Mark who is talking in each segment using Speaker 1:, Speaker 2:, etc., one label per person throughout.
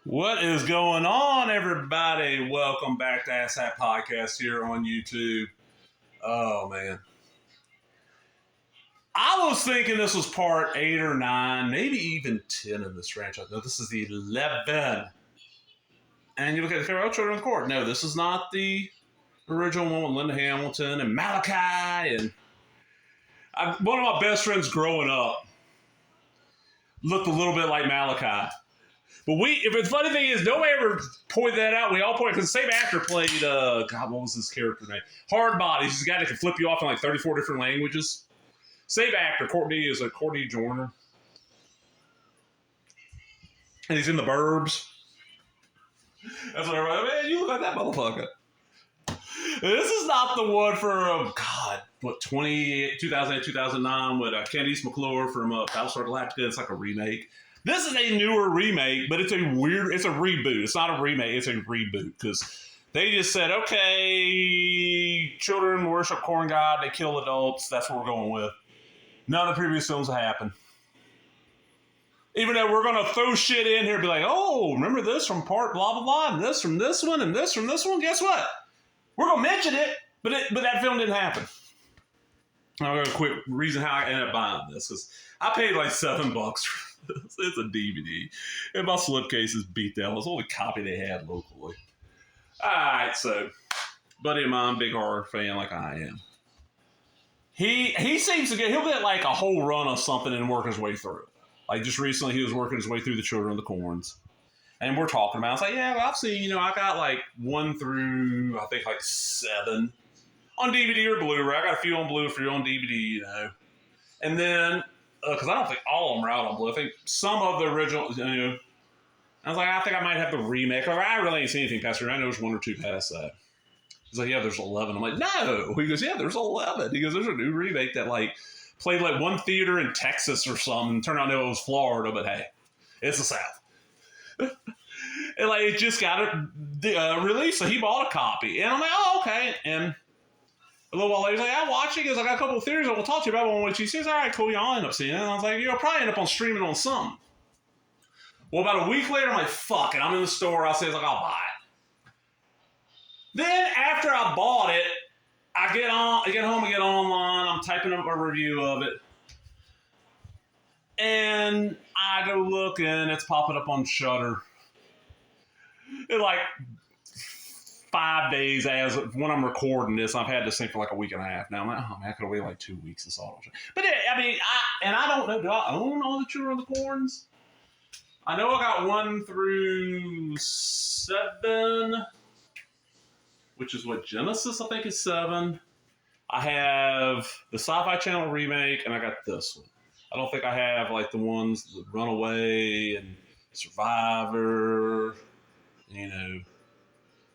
Speaker 1: What is going on, everybody? Welcome back to Ask That Podcast here on YouTube. Oh, man. I was thinking this was part 8 or 9, maybe even 10 of this franchise. No, this is the 11. And you look at the cover, Children of the Court. No, this is not the original one with Linda Hamilton and Malachi. And one of my best friends growing up looked a little bit like Malachi. But the funny thing is, nobody ever pointed that out. We all pointed, because the same actor played, God, what was his character name? Hard Bodies. He's a guy that can flip you off in like 34 different languages. Same actor, Courtney Joyner. And he's in The Burbs. That's what everybody, man, you look like that motherfucker. This is not the one for, 2008, 2009 with Candice McClure from Battlestar Galactica. It's like a remake. This is a newer remake, but it's a reboot. It's not a remake, it's a reboot. Because they just said, okay, children worship corn god, they kill adults, that's what we're going with. None of the previous films have happened. Even though we're going to throw shit in here and be like, oh, remember this from part blah, blah, blah, and this from this one, and this from this one? Guess what? We're going to mention it, but that film didn't happen. I'll go a quick reason how I ended up buying this. Because I paid like $7 for this. It's a DVD. And my slipcase is beat down. It was the only copy they had locally. Alright, so buddy of mine, big horror fan like I am. He seems to he'll get like a whole run of something and work his way through it. Like just recently he was working his way through The Children of the Corns. And we're talking about it. It's like, yeah, well, I've seen, I got like 1 through, I think like 7 on DVD or Blu-ray. I got a few on Blu-ray, a few on DVD, And then, because I don't think all of them are out on Blu. I think some of the original, I was like, I think I might have the remake. I really ain't seen anything past here. I know there's 1 or 2 past that. He's like, yeah, there's 11. I'm like, no. He goes, yeah, there's 11. He goes, there's a new remake that like played like one theater in Texas or something. Turned out no, it was Florida, but hey, it's the South. And like it just got released, so he bought a copy. And I'm like, oh, okay. And a little while later, he's like, I watched it. He goes, I got a couple of theories I will talk to you about one, which he says, all right, cool, y'all end up seeing it. And I was like, you'll probably end up on streaming on something. Well, about a week later, I'm like, fuck it. I'm in the store. I say, I'll buy it. Then after I bought it, I get home, I get online, I'm typing up a review of it. And I go look, and it's popping up on Shudder. In like 5 days as when I'm recording this, I've had this thing for like a week and a half now. I'm like, oh man, I could have waited like 2 weeks and saw it. But I mean, I don't know, do I own all the Children of the Corns? I know I got 1 through 7, which is what Genesis, I think, is 7. I have the Sci-Fi Channel remake, and I got this one. I don't think I have like the ones that Runaway and Survivor,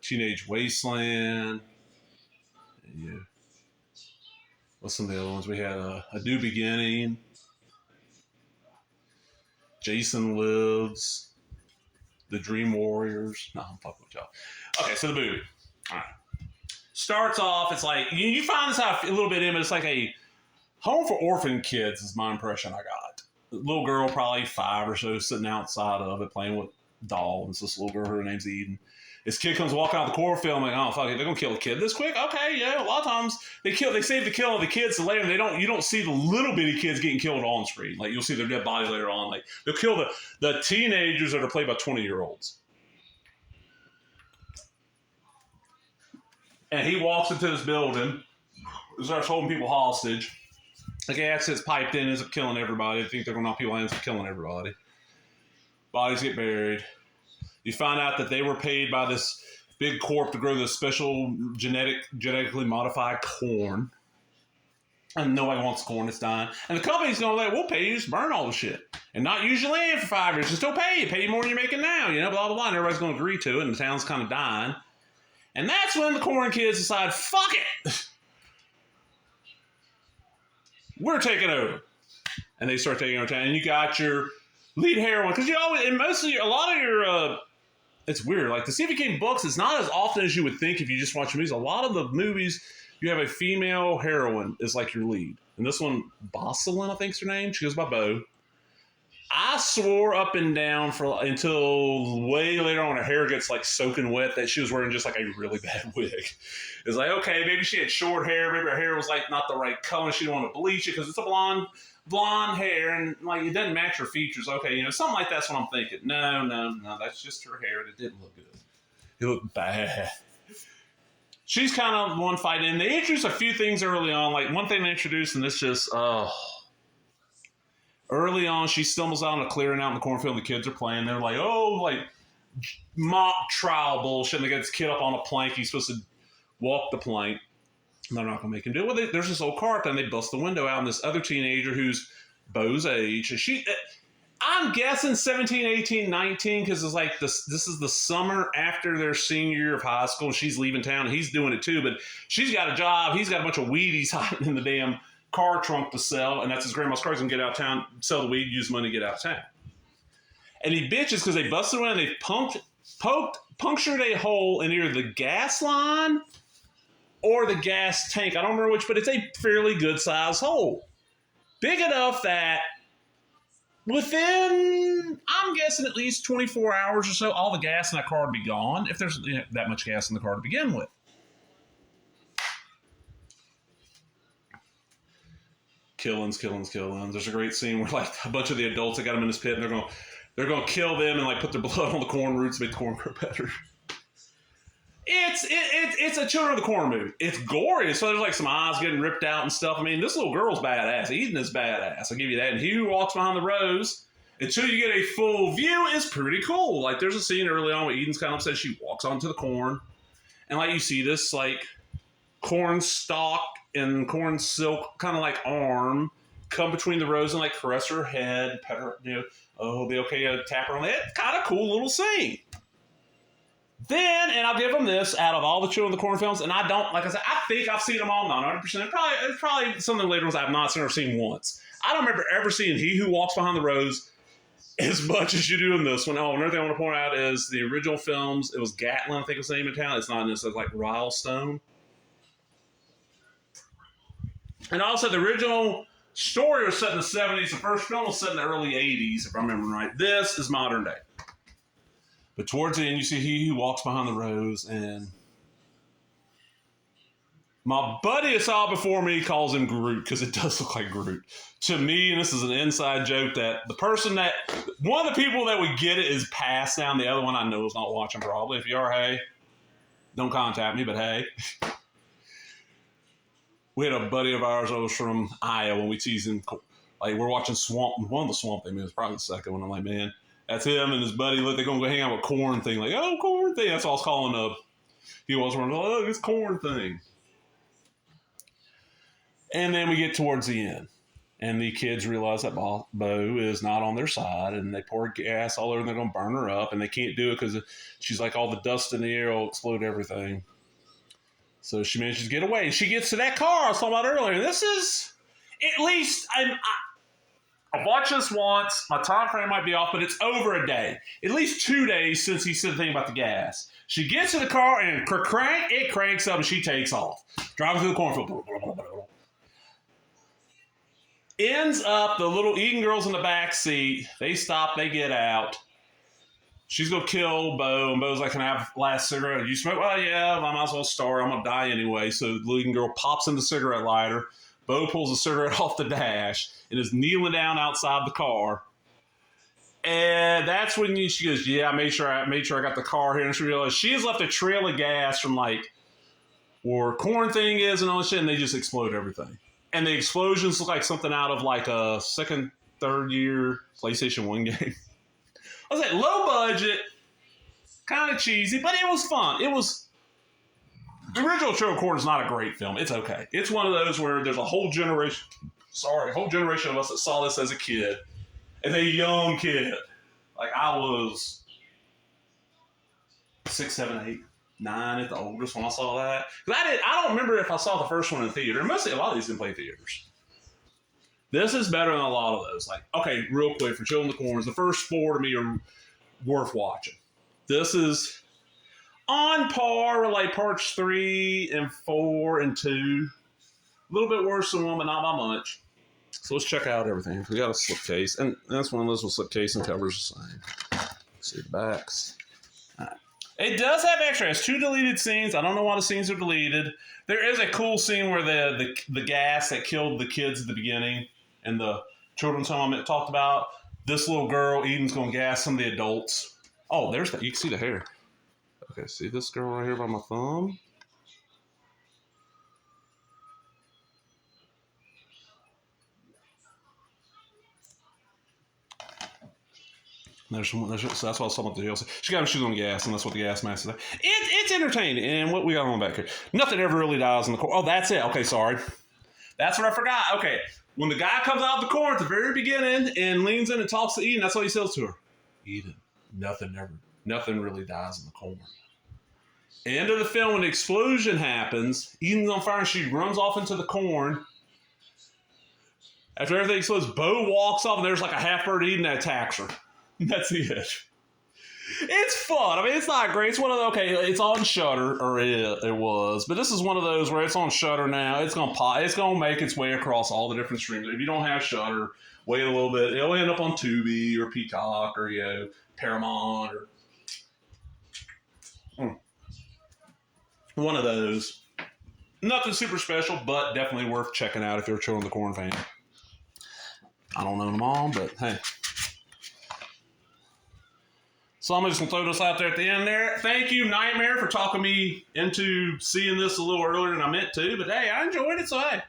Speaker 1: Teenage Wasteland. Yeah. What's some of the other ones? We had A New Beginning. Jason Lives. The Dream Warriors. No, I'm fucking with y'all. Okay, so the movie. All right. Starts off, it's like, you find this out a little bit in, but it's like a home for orphan kids is my impression I got. A little girl, probably 5 or so, sitting outside of it playing with dolls. It's this little girl, her name's Eden. This kid comes walking out the cornfield, I'm like, oh fuck it, they're gonna kill a kid this quick? Okay, yeah. A lot of times they save the kill of the kids to later. You don't see the little bitty kids getting killed on screen. Like you'll see their dead body later on. Like they'll kill the teenagers that are played by 20-year-olds. And he walks into this building, starts holding people hostage. The gas gets piped in, ends up killing everybody. I think they're going to knock people out, ends up killing everybody. Bodies get buried. You find out that they were paid by this big corp to grow this special genetically modified corn. And nobody wants corn, it's dying. And the company's going to we'll pay you to burn all the shit. And not use your land for 5 years. Just don't pay you more than you're making now, blah, blah, blah. And everybody's going to agree to it, and the town's kind of dying. And that's when the corn kids decide, fuck it! We're taking over. And they start taking over town. And you got your lead heroine. Because you always, and mostly, a lot of your, it's weird. Like, the Stephen King books, it's not as often as you would think if you just watch movies. A lot of the movies, you have a female heroine as like your lead. And this one, Bosselin, I think is her name. She goes by Bo. I swore up and down until way later on her hair gets like soaking wet that she was wearing just like a really bad wig. It's like, okay, maybe she had short hair, maybe her hair was like not the right color, she didn't want to bleach it because it's a blonde hair and like it doesn't match her features. Okay, something like that's what I'm thinking. No, that's just her hair and it didn't look good. It looked bad. She's kind of one fight in. They introduced a few things early on. Like one thing they introduced, and this just early on, she stumbles out on a clearing out in the cornfield. And the kids are playing. They're like, mock trial bullshit. And they got this kid up on a plank. He's supposed to walk the plank. And they're not going to make him do it. Well, there's this old car thing. They bust the window out, and this other teenager who's Bo's age, and I'm guessing 17, 18, 19, because it's like this is the summer after their senior year of high school, and she's leaving town, and he's doing it too, but she's got a job. He's got a bunch of weed he's hiding in the damn car trunk to sell, and that's his grandma's car. He's going to get out of town, sell the weed, use money to get out of town. And he bitches because they busted around, they punctured a hole in either the gas line or the gas tank. I don't remember which, but it's a fairly good-sized hole. Big enough that within, I'm guessing at least 24 hours or so, all the gas in that car would be gone, if there's that much gas in the car to begin with. Killings. There's a great scene where like a bunch of the adults that got him in this pit, and they're going to kill them and like put their blood on the corn roots to make the corn grow better. It's a Children of the Corn movie. It's gory. So there's like some eyes getting ripped out and stuff. I mean, this little girl's badass. Eden is badass. I'll give you that. And he who walks behind the rows, until you get a full view, is pretty cool. Like there's a scene early on where Eden's kind of upset. She walks onto the corn. And like you see this like corn stalk and corn silk kind of like arm come between the rows and like caress her head, pet her, it'll be okay, tap her on the head. Kind of cool little scene. Then, and I'll give them this, out of all the Children of the Corn films, and I don't, like I said, I think I've seen them all, not 100%. It's probably some of the later ones I've not seen or seen once. I don't remember ever seeing He Who Walks Behind the Rows as much as you do in this one. Oh, another thing I want to point out is the original films, it was Gatlin, I think was the name of town. It's not in this, it's like Rylestone. And also, the original story was set in the 70s. The first film was set in the early 80s, if I remember right. This is modern day. But towards the end, you see He Who Walks Behind the Rows, and my buddy who saw it before me calls him Groot, because it does look like Groot. To me, and this is an inside joke, that one of the people that would get it is passed now, and the other one I know is not watching probably. If you are, hey, don't contact me, but hey. We had a buddy of ours that was from Iowa, and we teased him, like, we're watching one of the Swamp Thing movies, probably the second one. I'm like, man, that's him and his buddy. Look, they're going to go hang out with Corn Thing. Like, oh, Corn Thing. That's what I was calling up. He was running, oh, this Corn Thing. And then we get towards the end. And the kids realize that Bo is not on their side. And they pour gas all over and they're going to burn her up. And they can't do it because she's like, all the dust in the air will explode everything. So she manages to get away. And she gets to that car I was talking about earlier. This is, at least, I've watched this once. My time frame might be off, but it's over a day. At least 2 days since he said the thing about the gas. She gets to the car and it cranks up and she takes off. Driving through the cornfield. Ends up, the little Eden girl's in the back seat. They stop, they get out. She's going to kill Bo, and Bo's like, can I have last cigarette? You smoke? Well, yeah, I might as well start. I'm going to die anyway. So the Eden girl pops in the cigarette lighter. Bo pulls the cigarette off the dash and is kneeling down outside the car. And that's when she goes, yeah, I made sure I got the car here. And she realized she has left a trail of gas from like where Corn Thing is and all this shit, and they just explode everything. And the explosions look like something out of like a second, third year PlayStation 1 game. I was like, low budget, kind of cheesy, but it was fun. It was, the original Children of the Corn is not a great film. It's okay. It's one of those where there's a whole generation of us that saw this as a kid, as a young kid. Like I was 6, 7, 8, 9 at the oldest when I saw that. I don't remember if I saw the first one in the theater. Mostly a lot of these didn't play in theaters. This is better than a lot of those. Like, okay, real quick, for Children of the Corn, the first 4 to me are worth watching. This is on par with like parts 3 and 4 and 2. A little bit worse than 1, but not by much. So let's check out everything. We got a slipcase, and that's one of those with slipcase and covers the same. See the backs. Right. It does have extras. 2 deleted scenes. I don't know why the scenes are deleted. There is a cool scene where the gas that killed the kids at the beginning and the children's home I talked about. This little girl, Eden's going to gas some of the adults. Oh, there's that. You can see the hair. Okay, see this girl right here by my thumb? So that's what I was talking about the jail. She got her shoes on gas, and that's what the gas mask is like. It's entertaining. And what we got on back here? Nothing ever really dies in the corner. Oh, that's it. Okay, sorry. That's what I forgot. Okay, when the guy comes out of the corner at the very beginning and leans in and talks to Eden, that's what he says to her. Eden, nothing really dies in the corner. End of the film, when the explosion happens, Eden's on fire and she runs off into the corn. After everything explodes, Bo walks off and there's like a half-bird Eden that attacks her. That's it. It's fun. I mean, it's not great. It's one of the, okay, it's on Shudder, or it was, but this is one of those where it's on Shudder now. It's gonna pop. It's gonna make its way across all the different streams. If you don't have Shudder, wait a little bit. It'll end up on Tubi or Peacock or Paramount or one of those. Nothing super special, but definitely worth checking out if you're a Children of the Corn fan. I don't know them all, but hey. So I'm just going to throw this out there at the end there. Thank you, Nightmare, for talking me into seeing this a little earlier than I meant to. But hey, I enjoyed it, so hey,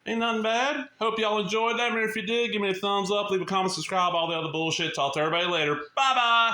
Speaker 1: ain't nothing bad. Hope y'all enjoyed that. If you did, give me a thumbs up, leave a comment, subscribe, all the other bullshit. Talk to everybody later. Bye-bye.